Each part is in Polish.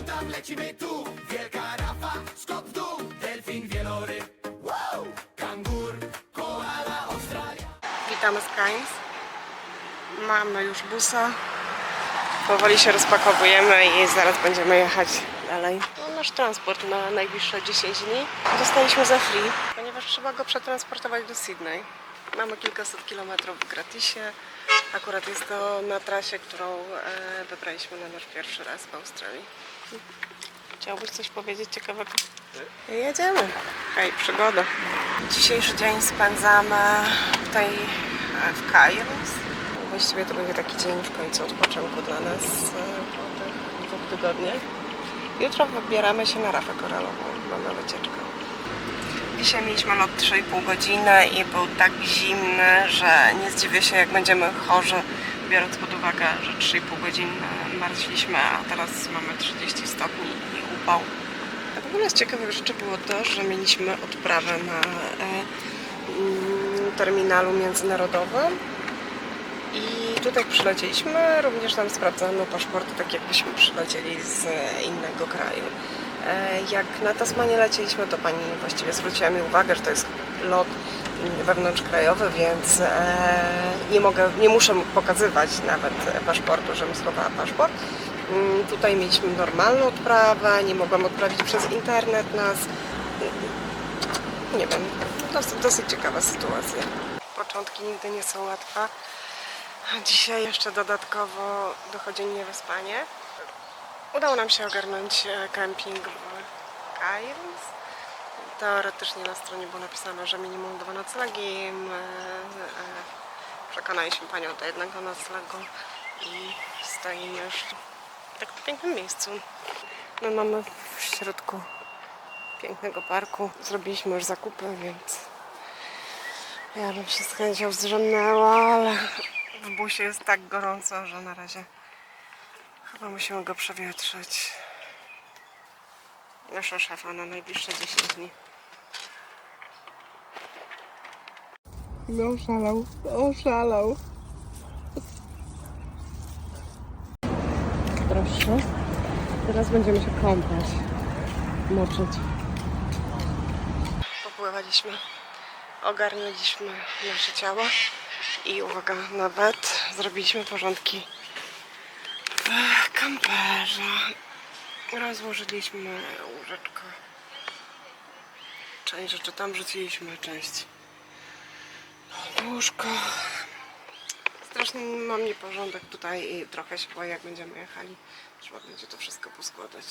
tam lecimy tu. Wielka rafa, skok w dół. Delfin, wieloryb, wow. Kangur, koala, Australia. Witamy z Cairns. Mamy już busa. Powoli się rozpakowujemy i zaraz będziemy jechać dalej. No, nasz transport na najbliższe 10 dni dostaliśmy za free, ponieważ trzeba go przetransportować do Sydney. Mamy kilkaset kilometrów w gratisie. Akurat jest to na trasie, którą wybraliśmy na nasz pierwszy raz w Australii. Chciałbyś coś powiedzieć ciekawego? Jedziemy. Hej, przygoda. Dzisiejszy dzień spędzamy tutaj w Cairns. Właściwie to będzie taki dzień w końcu odpoczynku dla nas po tych 2 tygodniach. Jutro wybieramy się na rafę koralową, mamy wycieczkę. Dzisiaj mieliśmy lot 3,5 godziny i był tak zimny, że nie zdziwię się, jak będziemy chorzy, biorąc pod uwagę, że 3,5 godziny martwiliśmy, a teraz mamy 30 stopni i upał. A w ogóle z ciekawych rzeczy było to, że mieliśmy odprawę na terminalu międzynarodowym i tutaj przylecieliśmy, również tam sprawdzano paszporty, tak jakbyśmy przylecieli z innego kraju. Jak na Tasmanię lecieliśmy, to pani właściwie zwróciła mi uwagę, że to jest lot wewnątrzkrajowy, więc nie muszę pokazywać nawet paszportu, żebym schowała paszport. Tutaj mieliśmy normalną odprawę, nie mogłam odprawić przez internet nas. Nie wiem, dosyć ciekawa sytuacja. Początki nigdy nie są łatwe. Dzisiaj jeszcze dodatkowo dochodzi niewyspanie. Udało nam się ogarnąć kemping w Cairns. Teoretycznie na stronie było napisane, że minimum 2 noclegi. Przekonaliśmy panią do jednego noclegu i stoimy już w tak pięknym miejscu. My mamy w środku pięknego parku. Zrobiliśmy już zakupy, więc ja bym się z chęcią zdrzemnęła, ale w busie jest tak gorąco, że na razie chyba musimy go przewietrzyć. Nasza szafa na najbliższe 10 dni. No oszalał, oszalał. Proszę. Teraz będziemy się kąpać, moczyć. Popływaliśmy, ogarnęliśmy nasze ciała i uwaga, nawet zrobiliśmy porządki w kamperze. Rozłożyliśmy łóżeczko. Część rzeczy tam rzuciliśmy, część łóżko. Strasznie mam nieporządek tutaj i trochę się boję, jak będziemy jechali. Trzeba będzie to wszystko poskładać.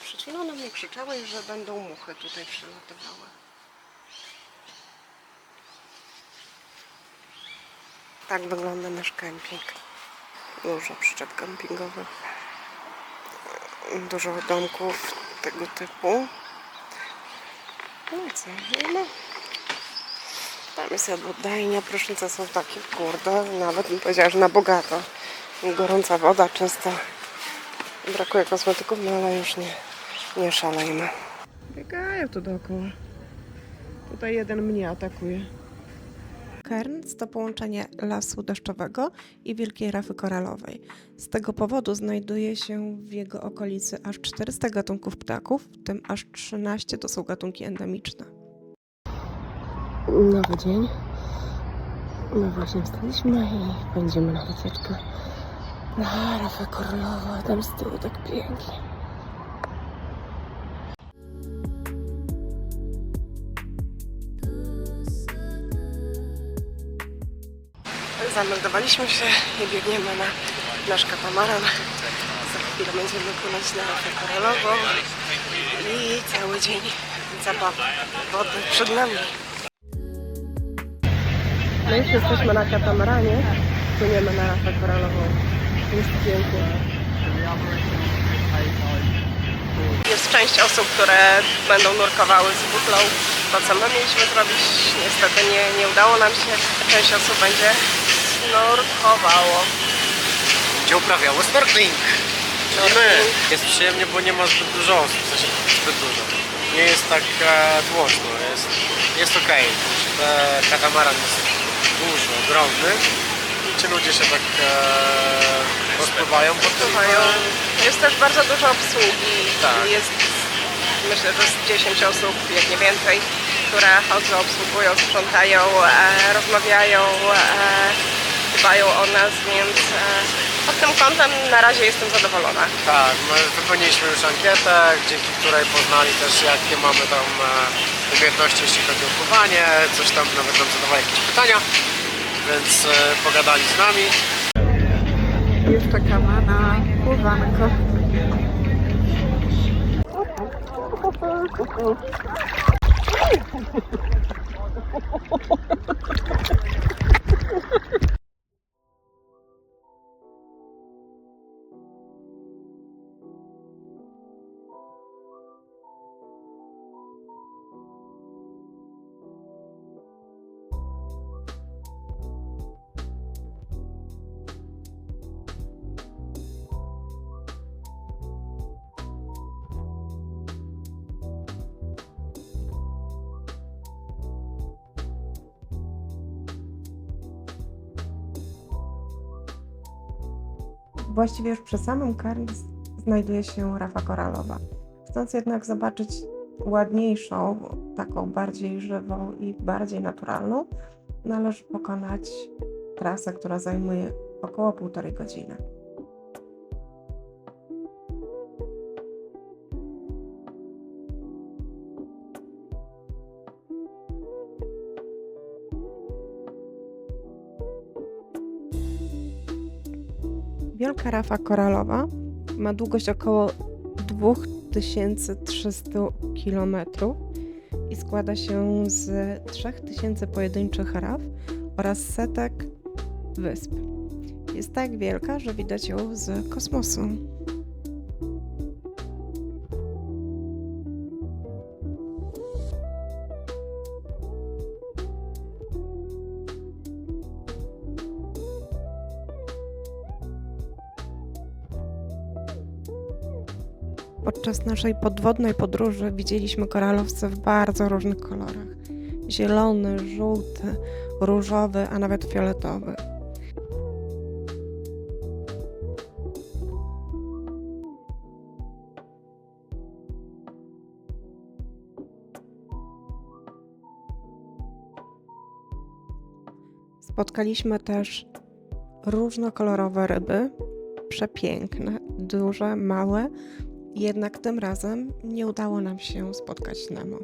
Przed chwilą na mnie krzyczały, że będą muchy tutaj przylatywały. Tak wygląda nasz kemping. Dużo przyczep kempingowych. Dużo domków tego typu. No i co? No. Tam jest oddajnia, prysznice są takie, kurde, nawet bym powiedziała, że na bogato. Gorąca woda często. Brakuje kosmetyków, no ale już nie szalejmy. Biegają tu dookoła. Tutaj jeden mnie atakuje. Cairns to połączenie lasu deszczowego i wielkiej rafy koralowej. Z tego powodu znajduje się w jego okolicy aż 400 gatunków ptaków, w tym aż 13 to są gatunki endemiczne. Nowy dzień. My właśnie wstaliśmy i będziemy na wycieczkę na rafę koralową, a tam z tyłu tak pięknie. Zameldowaliśmy się i biegniemy na nasz katamaran. Za chwilę będziemy płynąć na rafę koralową i cały dzień zabawy wody przed nami. My już jesteśmy na katamaranie, płyniemy na rafę koralową. Jest pięknie. Jest część osób, które będą nurkowały z butlą. To, co my mieliśmy zrobić, niestety nie udało nam się. Część osób będzie nurkowało. Gdzie uprawiało snorkeling. Czyli my. Jest przyjemnie, bo nie ma zbyt dużo osób, w sensie zbyt dużo. Nie jest tak tłoczno, jest okej. Katamaran jest duży, ogromny. ci ludzie się tak rozpływają po tym. Słuchają. Jest też bardzo dużo obsługi. Tak. Jest, myślę, że z 10 osób, jak nie więcej, które chodzą, obsługują, sprzątają, rozmawiają, dbają o nas, więc pod tym kątem na razie jestem zadowolona. Tak, my wypełniliśmy już ankietę, dzięki której poznali też jakie mamy tam umiejętności, jeśli chodzi o pływanie, coś tam nawet nam zadawali jakieś pytania, więc pogadali z nami. Już czekamy na pływanko. Właściwie już przy samym Cairns znajduje się rafa koralowa. Chcąc jednak zobaczyć ładniejszą, taką bardziej żywą i bardziej naturalną, należy pokonać trasę, która zajmuje około 1,5 godziny. Wielka rafa koralowa ma długość około 2300 km i składa się z 3000 pojedynczych raf oraz setek wysp. Jest tak wielka, że widać ją z kosmosu. Podczas naszej podwodnej podróży widzieliśmy koralowce w bardzo różnych kolorach. Zielony, żółty, różowy, a nawet fioletowy. Spotkaliśmy też różnokolorowe ryby, przepiękne, duże, małe. Jednak tym razem nie udało nam się spotkać Nemo.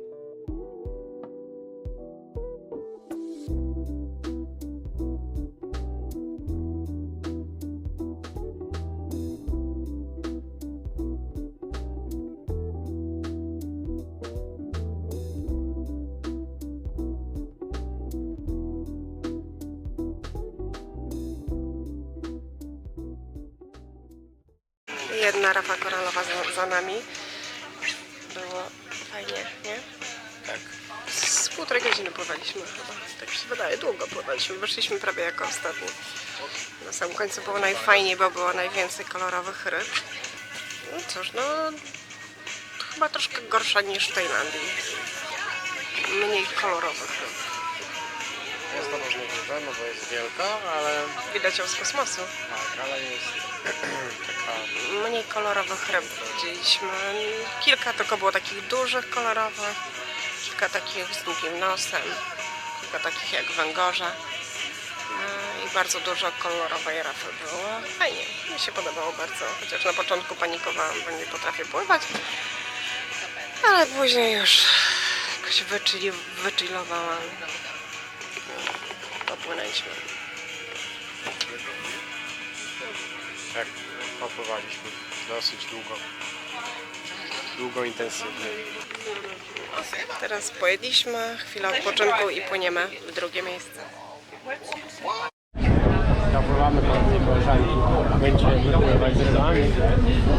Jedna rafa koralowa za nami. Było fajnie, nie? Tak. Z 1,5 godziny pływaliśmy chyba. Tak mi się wydaje, długo pływaliśmy. Wyszliśmy prawie jako ostatni. Na samym końcu było najfajniej, bo było najwięcej kolorowych ryb. No cóż, no chyba troszkę gorsza niż w Tajlandii. Mniej kolorowych ryb. Jest to możliwe, no bo jest wielka, ale... Widać ją z kosmosu. Tak, ale jest taka... Mniej kolorowych ryb widzieliśmy. Kilka tylko było takich dużych, kolorowych. Kilka takich z długim nosem. Kilka takich jak węgorze. I bardzo dużo kolorowej rafy było. Fajnie, mi się podobało bardzo. Chociaż na początku panikowałam, bo nie potrafię pływać. Ale później już jakoś wychillowałam. Popłynęliśmy. Tak, popływaliśmy dosyć długo, intensywnie. Teraz pojedliśmy, chwilę odpoczynku i płyniemy w drugie miejsce. Zapływamy po koleżanki. Będzie wypływać z rybami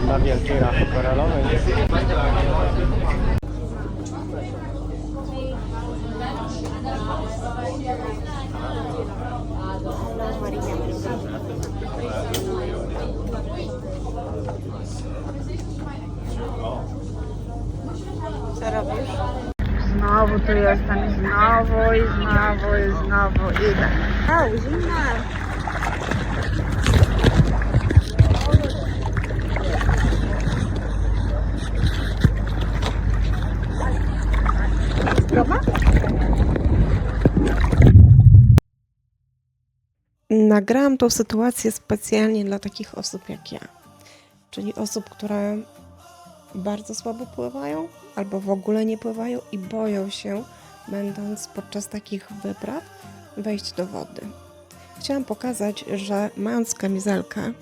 na wielkiej rafie koralowej. Co robisz? Znowu tu jestem, znowu idę. O, zimna. Nagrałam tą sytuację specjalnie dla takich osób jak ja, czyli osób, które bardzo słabo pływają albo w ogóle nie pływają i boją się, będąc podczas takich wypraw, wejść do wody. Chciałam pokazać, że mając kamizelkę,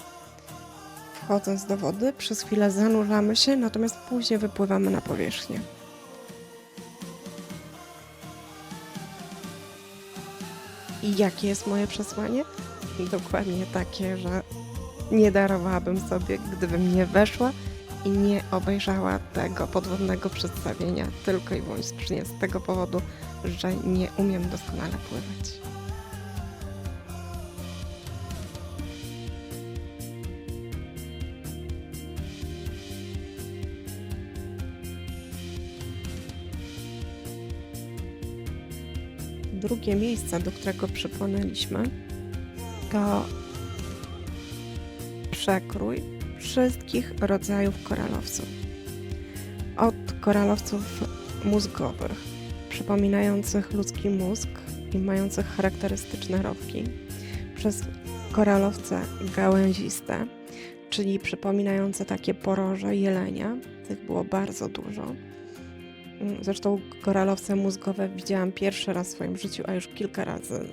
wchodząc do wody, przez chwilę zanurzamy się, natomiast później wypływamy na powierzchnię. I jakie jest moje przesłanie? Dokładnie takie, że nie darowałabym sobie, gdybym nie weszła i nie obejrzała tego podwodnego przedstawienia tylko i wyłącznie z tego powodu, że nie umiem doskonale pływać. Drugie miejsce, do którego przypłynęliśmy, to przekrój wszystkich rodzajów koralowców. Od koralowców mózgowych, przypominających ludzki mózg i mających charakterystyczne rowki, przez koralowce gałęziste, czyli przypominające takie poroże jelenia. Tych było bardzo dużo. Zresztą koralowce mózgowe widziałam pierwszy raz w swoim życiu, a już kilka razy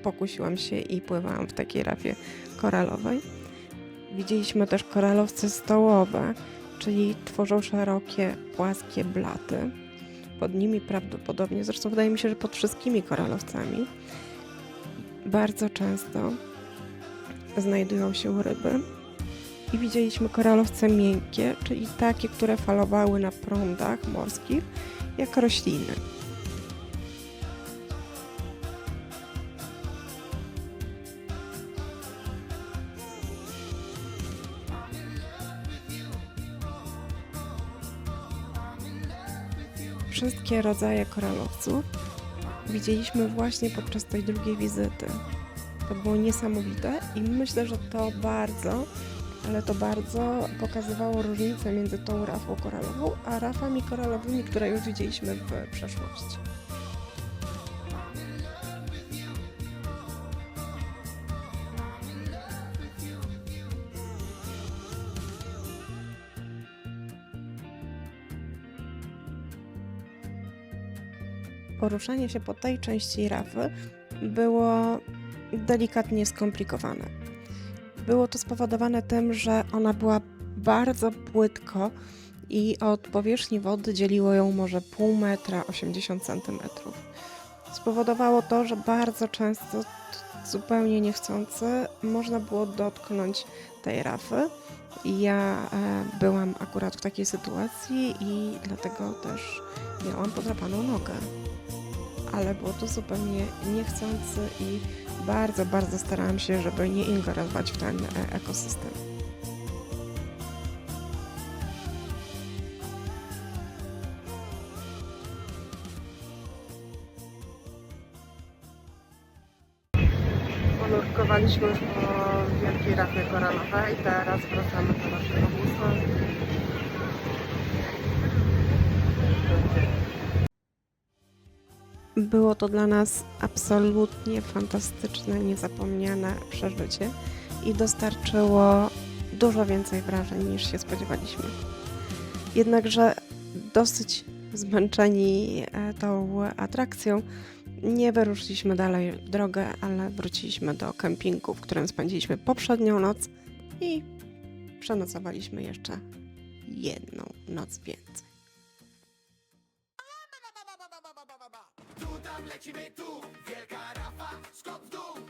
pokusiłam się i pływałam w takiej rafie koralowej. Widzieliśmy też koralowce stołowe, czyli tworzą szerokie, płaskie blaty. Pod nimi prawdopodobnie, zresztą wydaje mi się, że pod wszystkimi koralowcami, bardzo często znajdują się ryby. I widzieliśmy koralowce miękkie, czyli takie, które falowały na prądach morskich, jak rośliny. Wszystkie rodzaje koralowców widzieliśmy właśnie podczas tej drugiej wizyty. To było niesamowite i myślę, że to bardzo pokazywało różnicę między tą rafą koralową, a rafami koralowymi, które już widzieliśmy w przeszłości. Poruszanie się po tej części rafy było delikatnie skomplikowane. Było to spowodowane tym, że ona była bardzo płytko i od powierzchni wody dzieliło ją może pół metra, 80 centymetrów. Spowodowało to, że bardzo często, zupełnie niechcący, można było dotknąć tej rafy. Ja byłam akurat w takiej sytuacji i dlatego też miałam podrapaną nogę. Ale było to zupełnie niechcący i bardzo, bardzo starałam się, żeby nie ingerować w ten ekosystem. Ponurkowaliśmy już po wielkiej rafie koralowej i teraz wracamy do naszego busa. Było to dla nas absolutnie fantastyczne, niezapomniane przeżycie i dostarczyło dużo więcej wrażeń niż się spodziewaliśmy. Jednakże dosyć zmęczeni tą atrakcją nie wyruszyliśmy dalej w drogę, ale wróciliśmy do kempingu, w którym spędziliśmy poprzednią noc i przenocowaliśmy jeszcze jedną noc więcej. Tu tam lecimy tu, wielka rafa, skok w dół.